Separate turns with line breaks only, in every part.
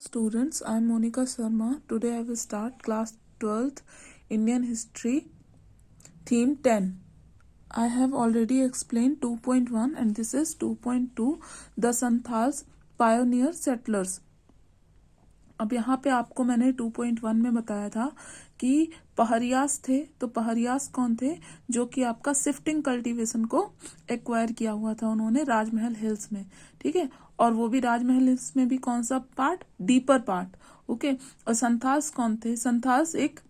Students, I am Monica Sharma. Today I will start class 12th Indian History theme 10. I have already explained 2.1 and this is 2.2 the Santhals pioneer settlers. अब यहाँ पे आपको मैंने 2.1 में बताया था कि पहरियास थे। तो पहरियास कौन थे? जो कि आपका शिफ्टिंग कल्टीवेशन को एक्वायर किया हुआ था उन्होंने राजमहल हिल्स में, ठीक है। और वो भी राजमहल हिल्स में भी कौन सा पार्ट? Deeper part, okay. और संथाल्स कौन थे? संथाल्स एक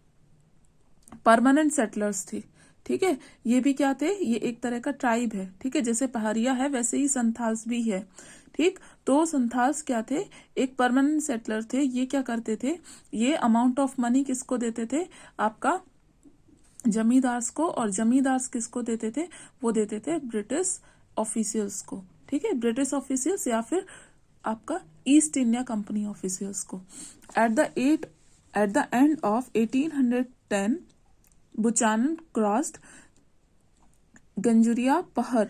परमानेंट सेटलर्स थे, ठीक है। ये भी क्या थे? ये एक तरह का ट्राइब है, ठीक है। जैसे पहाड़िया है वैसे ही संथाल्स भी है, ठीक। तो संथाल्स क्या थे? एक परमानेंट सेटलर थे। ये क्या करते थे? ये अमाउंट ऑफ मनी किसको देते थे? आपका जमींदार्स को। और जमींदार्स किसको देते थे? वो देते थे ब्रिटिश ऑफिशियल्स को, ठीक है। ब्रिटिश ऑफिशियल्स या फिर आपका ईस्ट इंडिया कंपनी ऑफिशियल्स को। At the end of 1810 Buchanan crossed Ganjuria Pahar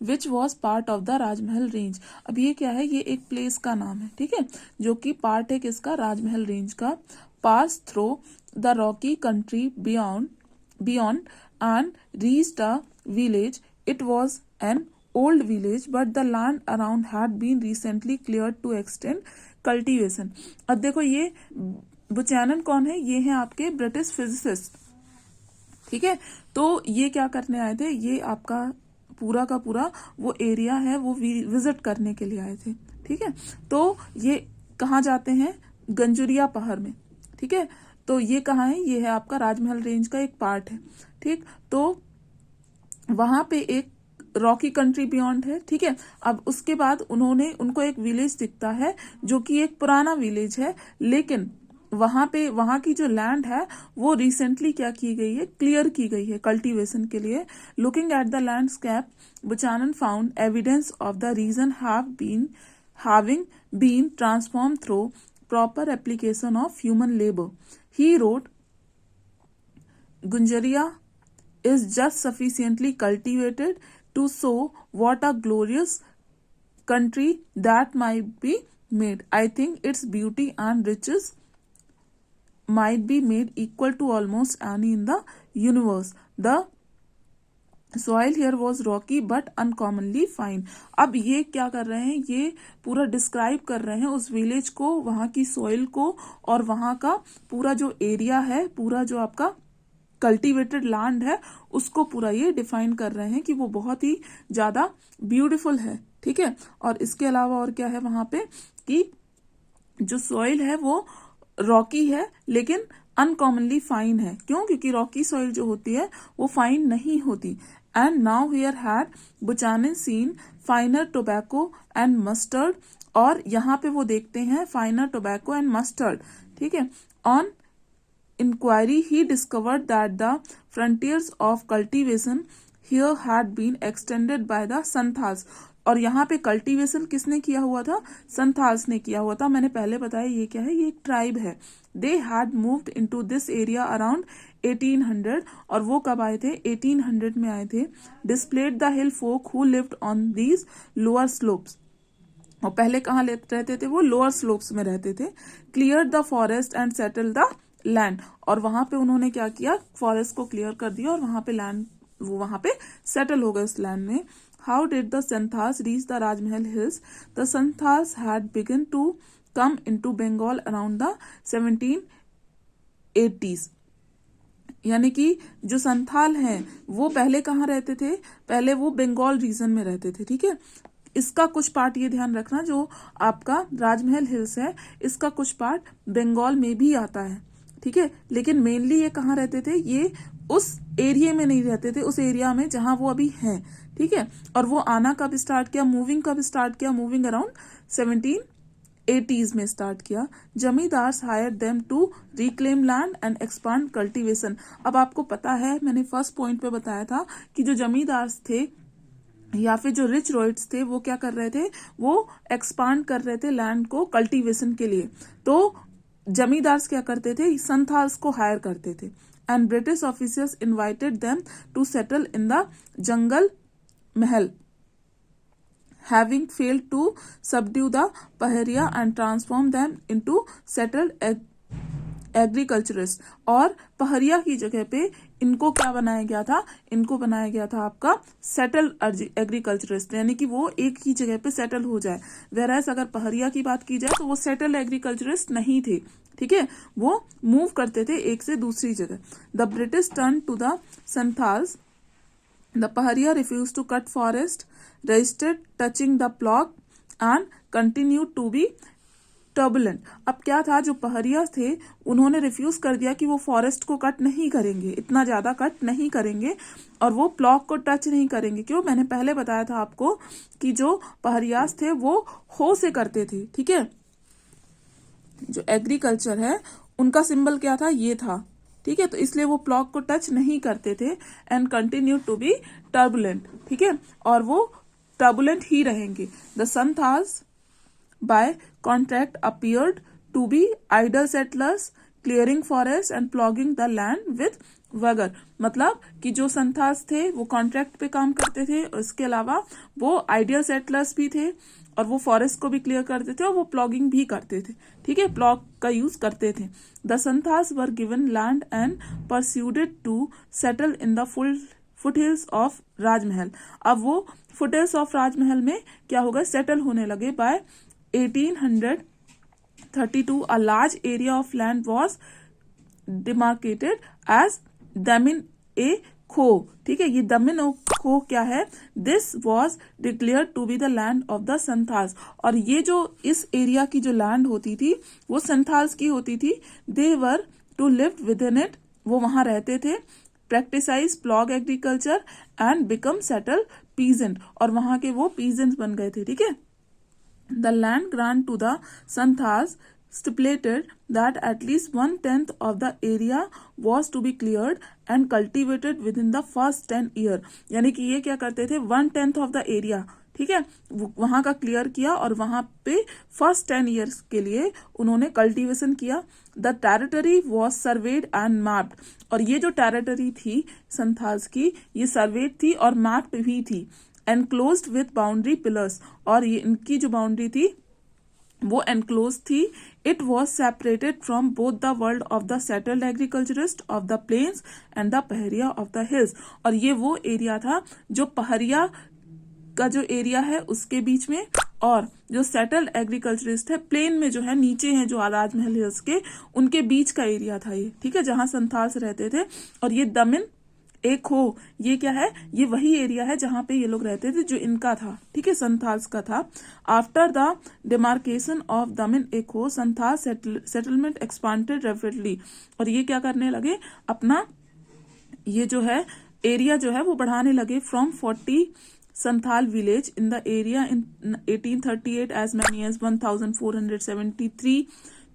which was part of the Rajmahal range. अब ये क्या है? ये एक प्लेस का नाम है, ठीक है, जो कि पार्ट है किसका? राजमहल रेंज का। Pass through the rocky country beyond and reached a village. It was an old village but the land around had been recently cleared to extend cultivation. अब देखो ये बुचैनन कौन है? ये है आपके ब्रिटिश फिजिसिस्ट, ठीक है। तो ये क्या करने आए थे? ये आपका पूरा का पूरा वो एरिया है वो विजिट करने के लिए आए थे, ठीक है। तो ये कहाँ जाते हैं? गंजुरिया पहाड़ में, ठीक है। तो ये कहाँ है? ये है आपका राजमहल रेंज का एक पार्ट है, ठीक। तो वहां पे एक रॉकी कंट्री बियॉन्ड है, ठीक है। अब उसके बाद उनको एक विलेज दिखता है जो कि एक पुराना विलेज है, लेकिन वहां की जो लैंड है वो रिसेंटली क्या की गई है? क्लियर की गई है कल्टीवेशन के लिए। Looking at the landscape Buchanan found evidence of the region having been transform through proper application of human labour. He wrote Gunjaria is just sufficiently cultivated to show what a glorious country that might be made. I think its beauty and riches might be made equal to almost any in the universe. The soil here was rocky but uncommonly fine. अब ये क्या कर रहे हैं? ये पूरा describe कर रहे हैं उस विलेज को, वहां की सॉइल को, और वहां का पूरा जो एरिया है, पूरा जो आपका कल्टीवेटेड लैंड है, उसको पूरा ये डिफाइन कर रहे हैं कि वो बहुत ही ज्यादा ब्यूटीफुल है, ठीक है। और इसके अलावा और क्या है वहां पे? कि जो सॉइल है वो रॉकी है लेकिन अनकॉमनली फाइन है। क्यों? क्योंकि रॉकी सॉइल जो होती है वो फाइन नहीं होती। And now here had Buchanan seen finer tobacco and mustard. और यहाँ पे वो देखते हैं फाइनर टोबैको एंड मस्टर्ड, ठीक है। On inquiry he discovered that the frontiers of cultivation here had been extended by the Santhals. और यहाँ पे कल्टीवेशन किसने किया हुआ था? संथाल्स ने किया हुआ था। मैंने पहले बताया ये क्या है? ये एक ट्राइब है। They had moved into this area around 1800। और वो कब आए थे? 1800 में आए थे। Displaced the hill folk who lived on these lower slopes. और पहले कहाँ रहते थे? वो लोअर स्लोप्स में रहते थे। Clear the forest and settle the land. और वहां पे उन्होंने क्या किया? फॉरेस्ट को क्लियर कर दिया और वहां पे लैंड, वो वहां पे सेटल हो गए उस लैंड में। How did the Santhals reach the Rajmahal hills? The Santhals had begun to come into Bengal around the 1780s। यानी कि जो संथाल हैं वो पहले कहाँ रहते थे? पहले वो बंगाल रीजन में रहते थे, ठीक है। इसका कुछ पार्ट ये ध्यान रखना, जो आपका राजमहल हिल्स है इसका कुछ पार्ट बंगाल में भी आता है, ठीक है। लेकिन मेनली ये कहाँ रहते थे? ये उस एरिया में नहीं रहते थे, उस एरिया में जहां वो अभी हैं, ठीक है। और वो आना कब स्टार्ट किया? मूविंग कब स्टार्ट किया? मूविंग अराउंड 1780s में स्टार्ट किया। Zamindars hire them to reclaim land and expand cultivation. अब आपको पता है, मैंने फर्स्ट पॉइंट पे बताया था कि जो जमींदार्स थे या फिर जो रिच रॉयट्स थे वो क्या कर रहे थे? वो एक्सपांड कर रहे थे लैंड को कल्टीवेशन के लिए। तो जमींदार्स क्या करते थे? संथाल्स को हायर करते थे। And British officers invited them to settle in the Jangal Mahal having failed to subdue the Paharia and transform them into settled agriculturist. और पहरिया की जगह पे इनको क्या बनाया गया था, इनको बनाया गया था आपका सेटल एग्रीकल्चरिस्ट, यानी कि वो एक ही जगह पे सेटल हो जाए। वेराइज अगर पहरिया की बात की जाए तो वो सेटल एग्रीकल्चरिस्ट नहीं थे, ठीक है, वो मूव करते थे एक से दूसरी जगह। The British turn to the Santhals, the Paharia refuse to cut forest, registered touching the plough and continue to be turbulent. अब क्या था, जो पहरिया थे उन्होंने रिफ्यूज कर दिया कि वो फॉरेस्ट को कट नहीं करेंगे, इतना ज्यादा कट नहीं करेंगे, और वो प्लॉग को टच नहीं करेंगे। क्यों, मैंने पहले बताया था आपको कि जो पहरियास थे वो हो से करते थे, ठीक है, जो एग्रीकल्चर है उनका सिंबल क्या था, ये था, ठीक है, तो इसलिए वो प्लॉग को टच नहीं करते थे। And continue to be turbulent, ठीक है, और वो टर्बुलेंट ही रहेंगे। The Santhals by contract appeared to be idle settlers clearing forests and ploughing the land with vigor। मतलब कि जो संथाल्स थे वो कॉन्ट्रैक्ट पे काम करते थे, और इसके अलावा वो आइडियल सेटलर्स भी थे, और वो फॉरेस्ट को भी क्लियर करते थे, और वो प्लॉगिंग भी करते थे, ठीक है, प्लॉग का यूज करते थे। The Santhals were given land and persuaded to settle in the foothills of Rajmahal. अब वो फुटहिल्स ऑफ राजमहल में क्या होगा, सेटल होने लगे। By 1832 a large area of land was demarcated as Damin a Kho, ठीक है, ये दमिन ओ खो क्या है, this was declared to be the land of the Santhals. और ये जो इस एरिया की जो लैंड होती थी वो संथाल्स की होती थी। They were to live within it, वो वहां रहते थे, practise plough agriculture and become settle peasant, और वहां के वो पीजेंट बन गए थे, ठीक है। The land grant to the Santhals stipulated that at least 1/10 of the area was to be cleared and cultivated within the first 10 years। यानी कि ये क्या करते थे, 1/10 of the area, ठीक है, वहां का क्लियर किया और वहां पे फर्स्ट 10 years के लिए उन्होंने कल्टीवेशन किया। The territory was served and mapped, और ये जो टेरिटरी थी संथाल्स की, ये सर्वेड थी और मैप्ड भी थी। एनक्लोज्ड विथ बाउंड्री पिलर्स, और ये इनकी जो बाउंड्री थी वो एनक्लोज थी। It was separated from both the world of the settled agriculturist of the plains and the Pahariya of the hills. और ये वो एरिया था जो पहरिया का जो एरिया है उसके बीच में, और जो सेटल्ड एग्रीकल्चरिस्ट है प्लेन में जो है नीचे हैं जो राजमहल हिल्स के, उनके बीच का एरिया था ये, ठीक है, जहां संथाल्स रहते थे। और ये दमिन एक हो, ये क्या है, ये वही एरिया है जहां पे ये लोग रहते थे जो इनका था, ठीक है, संथाल्स का था। आफ्टर द डिमार्केशन ऑफ दमिन एक हो, संथाल सेटलमेंट एक्सपांडेड रैपिडली, और ये क्या करने लगे, अपना ये जो है एरिया जो है वो बढ़ाने लगे। From 40 Santhal village in the area in 1838 as many as 1473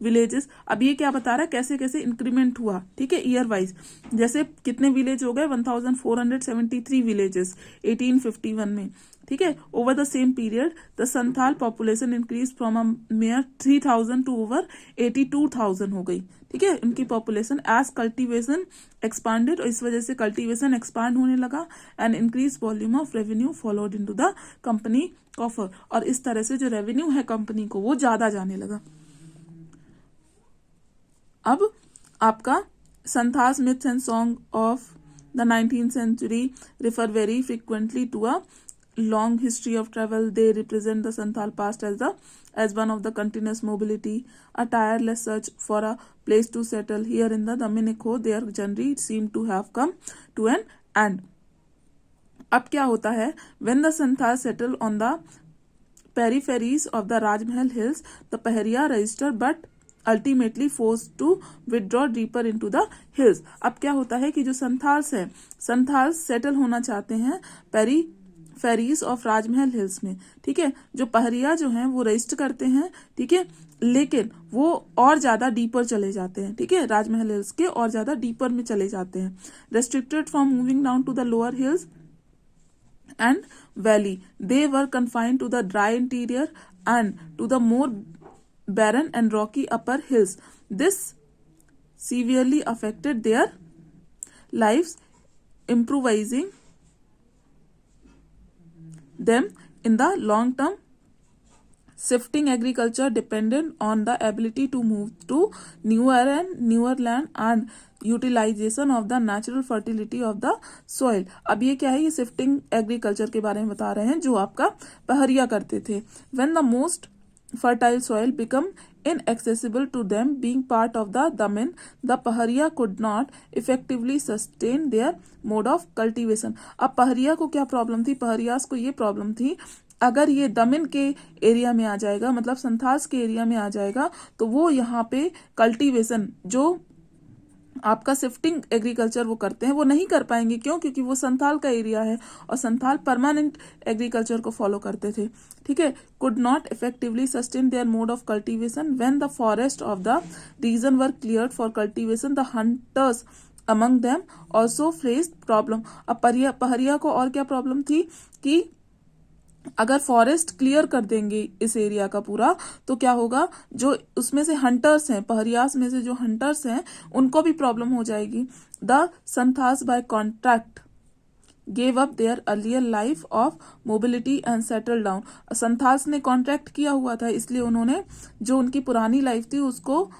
villages. अब ये क्या बता रहा है, कैसे कैसे इंक्रीमेंट हुआ, ठीक है, ईयर वाइज, जैसे कितने विलेज हो गए, 1473 विलेजेस 1851 में, ठीक है। Over the same period the Santhal population increase from a mere 3000 to over 82,000 हो गई, ठीक है, उनकी पॉपुलेशन। एज कल्टीवेशन एक्सपांडेड, और इस वजह से कल्टीवेशन एक्सपांड होने लगा। And increase volume of revenue followed into the company coffer, और इस तरह से जो रेवेन्यू है कंपनी को वो ज्यादा जाने लगा। अब आपका Santhals myths and song of the 19th century refer very frequently to a long history of travel. They represent the Santhal past as one of the continuous mobility, a tireless search for a place to settle. Here in the Daminiko, their journey seemed to have come to an end. अब क्या होता है, when the Santhals settle on the peripheries of the Rajmahal hills, the Pahariya register but ultimately force to withdraw deeper into the hills. अब क्या होता है कि जो संथाल्स है, संथाल्स सेटल होना चाहते हैं पेरीफेरीज ऑफ राजमहल हिल्स में, ठीक है, जो पहरिया जो हैं वो रजिस्टर करते हैं, ठीक है, लेकिन वो और ज्यादा डीपर चले जाते हैं, ठीक है, राजमहल हिल्स के और ज्यादा डीपर में चले जाते हैं। Restricted from moving down to the lower hills and valley, they were confined to the dry interior and to the more barren and rocky upper hills. This severely affected their lives, improvising them in the long term, shifting agriculture depended on the ability to move to newer land and utilisation of the natural fertility of the soil. अब ये क्या है, ये shifting agriculture के बारे में बता रहे हैं जो आपका पहरिया करते थे। When the most fertile soil become inaccessible to them being part of the damin, the pahariya could not effectively sustain their mode of cultivation। अब पहरिया को क्या प्रॉब्लम थी, पहरियास को ये प्रॉब्लम थी, अगर ये दमिन के एरिया में आ जाएगा, मतलब संथाल्स के एरिया में आ जाएगा, तो वो यहाँ पे कल्टीवेशन जो आपका शिफ्टिंग एग्रीकल्चर वो करते हैं वो नहीं कर पाएंगे। क्यों? क्योंकि वो संथाल का एरिया है और संथाल परमानेंट एग्रीकल्चर को फॉलो करते थे। ठीक है, could not effectively sustain their mode of cultivation when the forest of the region were cleared for cultivation, the hunters among them also faced problem. अब पहरिया को और क्या प्रॉब्लम थी कि अगर फॉरेस्ट क्लियर कर देंगे इस एरिया का पूरा, तो क्या होगा, जो उसमें से हंटर्स हैं, पहरियास में से जो हंटर्स हैं, उनको भी प्रॉब्लम हो जाएगी। The Santhals by contract gave up their earlier life of mobility and settle down. Santhals ने कॉन्ट्रैक्ट किया हुआ था, इसलिए उन्होंने जो उनकी पुरानी लाइफ थी उसको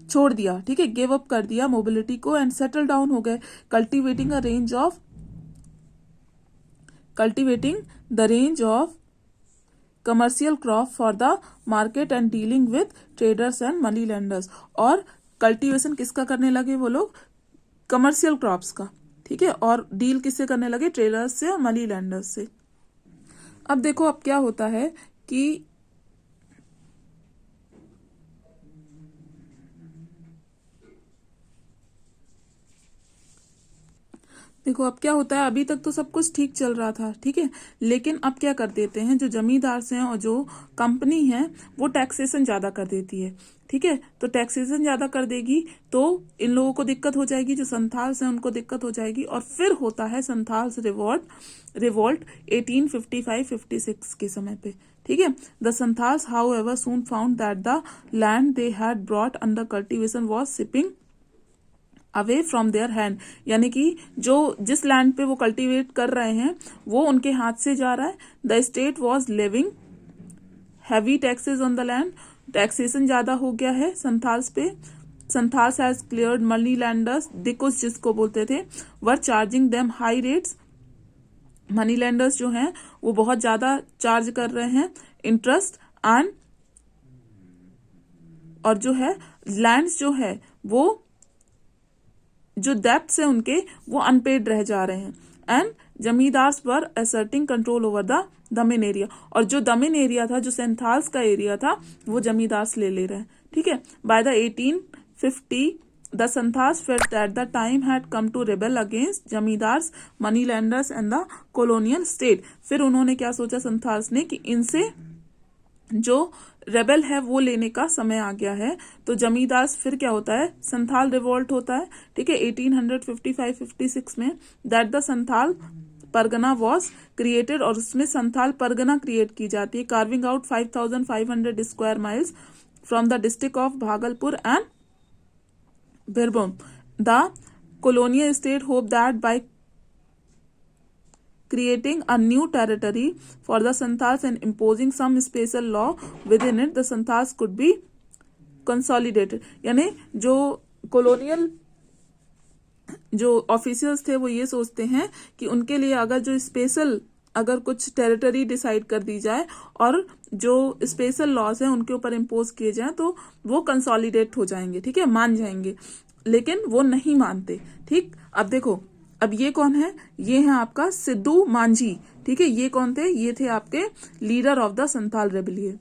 छोड़ दिया। ठीक है, गिव अप कर दिया मोबिलिटी को एंड सेटल डाउन हो गए। cultivating the range of commercial crop for the market and dealing with traders and money lenders। और कल्टीवेशन किसका करने लगे वो लोग, कमर्शियल क्रॉप्स का। ठीक है, और डील किससे करने लगे, ट्रेडर्स से और मनी लैंडर्स से। अब देखो अब क्या होता है कि देखो अब क्या होता है, अभी तक तो सब कुछ ठीक चल रहा था। ठीक है, लेकिन अब क्या कर देते हैं, जो जमींदार हैं और जो कंपनी है वो टैक्सेशन ज्यादा कर देती है। ठीक है, तो टैक्सेशन ज्यादा कर देगी तो इन लोगों को दिक्कत हो जाएगी, जो संथाल्स हैं उनको दिक्कत हो जाएगी। और फिर होता है संथाल्स रिवोल्ट 1855-56 के समय पे। ठीक है, the Santhals how ever soon found that the land they had brought under cultivation was sipping away from their hand, यानी कि जो जिस लैंड पे वो कल्टीवेट कर रहे हैं वो उनके हाथ से जा रहा है। The state was levying heavy taxes on the land, taxation ज्यादा हो गया है संथाल्स पे। Santhals has cleared money lenders, dikus जिसको बोलते थे, were charging them high rates. Money lenders जो हैं वो बहुत ज्यादा चार्ज कर रहे हैं इंटरेस्ट एंड, और जो है लैंड्स जो है वो जो डेप्थ है उनके वो अनपेड रह जा रहे हैं। And zamindars were asserting control over the Damin area, और जो दमिन एरिया था, जो संथाल्स का एरिया था, वो जमींदार्स ले रहे हैं। ठीक है, by the 1850 the Santhals felt that the time had come to rebel against zamindars, money lenders and the colonial state. फिर उन्होंने क्या सोचा संथाल्स ने कि इनसे जो रेबल है वो लेने का समय आ गया है। तो जमींदार फिर क्या होता है, संथाल रिवोल्ट होता है। ठीक है, 1855-56 में that the Santhal Pargana was created, और उसमें संथाल परगना क्रिएट की जाती है, carving out 5500 square miles from the district of Bhagalpur and Birbhum. The colonial state hoped that by creating a new territory for the Santhals and imposing some special law within it, the Santhals could be consolidated। यानी जो colonial जो officials थे वो ये सोचते हैं कि उनके लिए अगर जो स्पेशल अगर कुछ टेरिटरी डिसाइड कर दी जाए और जो स्पेशल लॉज हैं उनके ऊपर इम्पोज किए जाएं तो वो कंसोलिडेट हो जाएंगे। ठीक है, मान जाएंगे, लेकिन वो नहीं मानते। ठीक, अब देखो अब ये कौन है, ये है आपका सिद्धू मांझी। ठीक है, ये कौन थे, ये थे आपके leader of the Santhal rebellion.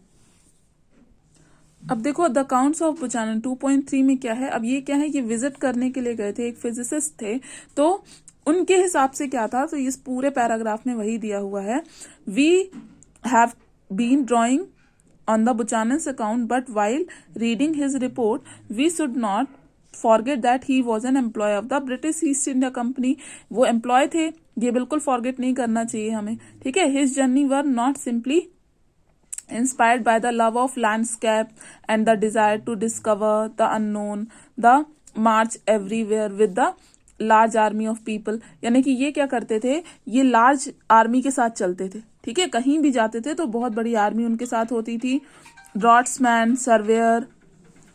अब देखो द अकाउंट्स ऑफ बुचानन 2.3 में क्या है, अब ये क्या है, ये विजिट करने के लिए गए थे, एक फिजिसिस्ट थे, तो उनके हिसाब से क्या था, तो इस पूरे पैराग्राफ में वही दिया हुआ है। We have been drawing on the Buchanan's account but while reading his report we should not forget that he was an employ of the British East India Company. वो एम्प्लॉय थे, ये बिल्कुल फॉरगेट नहीं करना चाहिए हमें। ठीक है, his journey were not simply inspired by the love of landscape and the desire to discover the unknown, the march everywhere with the large army of people। यानी कि ये क्या करते थे, ये लार्ज आर्मी के साथ चलते थे। ठीक है, कहीं भी जाते थे तो बहुत बड़ी आर्मी उनके साथ होती थी। ड्रॉट्समैन, सर्वेयर,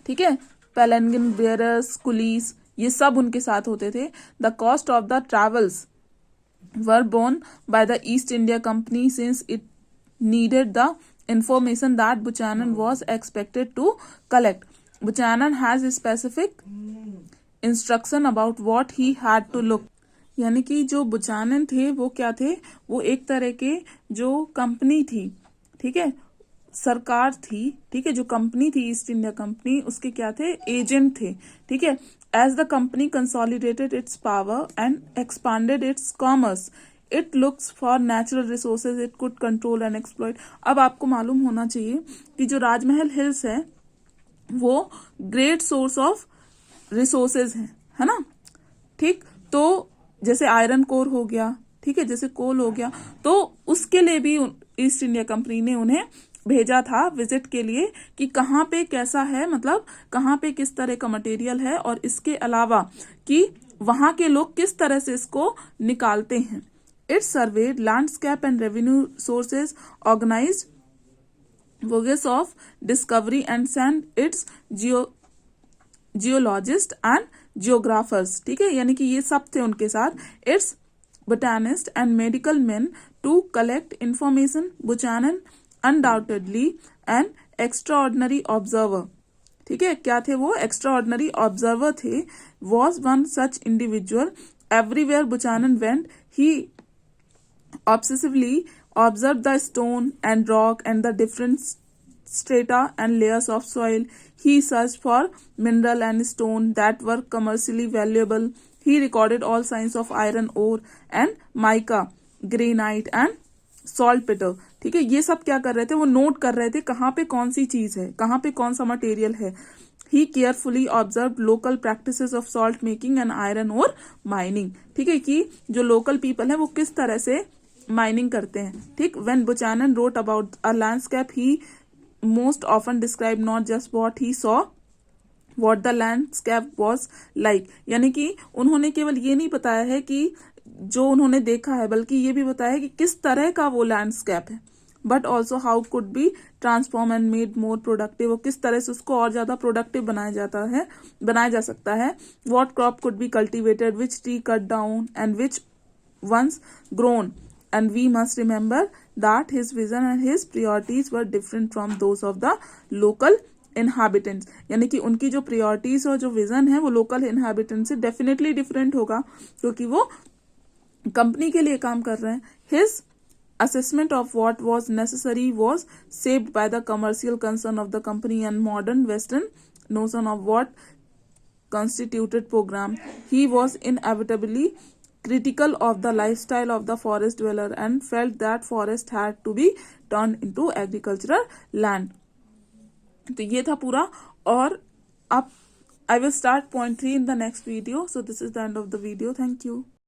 ठीक है, पैलेंगिन बेयरर्स, कुलीस, ये सब उनके साथ होते थे। The cost of the travels were borne by the East India Company since it needed the information that Buchanan was expected to collect. Buchanan has a specific instruction about what he had to look. यानी कि जो बुचानन थे वो क्या थे, वो एक तरह के जो कंपनी थी, ठीक है, सरकार थी, ठीक है, जो कंपनी थी ईस्ट इंडिया कंपनी, उसके क्या थे, एजेंट थे, ठीक है। As the company consolidated its power and expanded its commerce, it looks for natural resources it could control and exploit. अब आपको मालूम होना चाहिए कि जो राजमहल हिल्स है वो ग्रेट सोर्स ऑफ रिसोर्सेज है ना, ठीक। तो जैसे आयरन कोर हो गया, ठीक है, जैसे कोल हो गया, तो उसके लिए भी ईस्ट इंडिया कंपनी ने उन्हें भेजा था विजिट के लिए कि कहाँ पे कैसा है, मतलब कहाँ पे किस तरह का मटेरियल है, और इसके अलावा कि वहां के लोग किस तरह से इसको निकालते हैं। Its served landscape and revenue sources, organised voyages of discovery and sent its geologist and geographers, ठीक है, यानी कि ये सब थे उनके साथ। Its botanist and medical man to collect information. Buchanan undoubtedly an extraordinary observer, ठीक है, क्या थे वो, एक्स्ट्राऑर्डिनरी ऑब्जर्वर थे। Was one such individual everywhere Buchanan went, he obsessively observed the stone and rock and the different strata and layers of soil. He searched for mineral and stone that were commercially valuable. He recorded all signs of iron ore and mica, granite and saltpeter. ठीक है, ये सब क्या कर रहे थे, वो note कर रहे थे कहाँ पे कौन सी चीज है, कहाँ पे कौन सा मटेरियल है। He carefully observed local practices of salt making and iron ore mining. ठीक है, कि जो लोकल पीपल है वो किस तरह से माइनिंग करते हैं, ठीक। When Buchanan wrote about a landscape, he most often described not just what he saw, what the landscape was like. यानी कि उन्होंने केवल ये नहीं बताया है कि जो उन्होंने देखा है, बल्कि ये भी बताया है कि किस तरह का वो लैंडस्केप है, but also how could be transform and made more productive, वो किस तरह से उसको और ज्यादा प्रोडक्टिव बनाया जा सकता है। What crop could be cultivated, which tree cut down and which ones grown, and we must remember that his vision and his priorities were different from those of the local inhabitants. यानी कि उनकी जो priorities और जो vision है वो local inhabitants से definitely different होगा, क्योंकि वो कंपनी के लिए काम कर रहे हैं। His assessment of what was necessary was shaped by the commercial concern of the company and modern western notion of what constituted program. He was inevitably critical of the lifestyle of the forest dweller and felt that forest had to be turned into agricultural land. तो ये था पूरा, और अब I will start point 3 in the next video. So this is the end of the video. Thank you.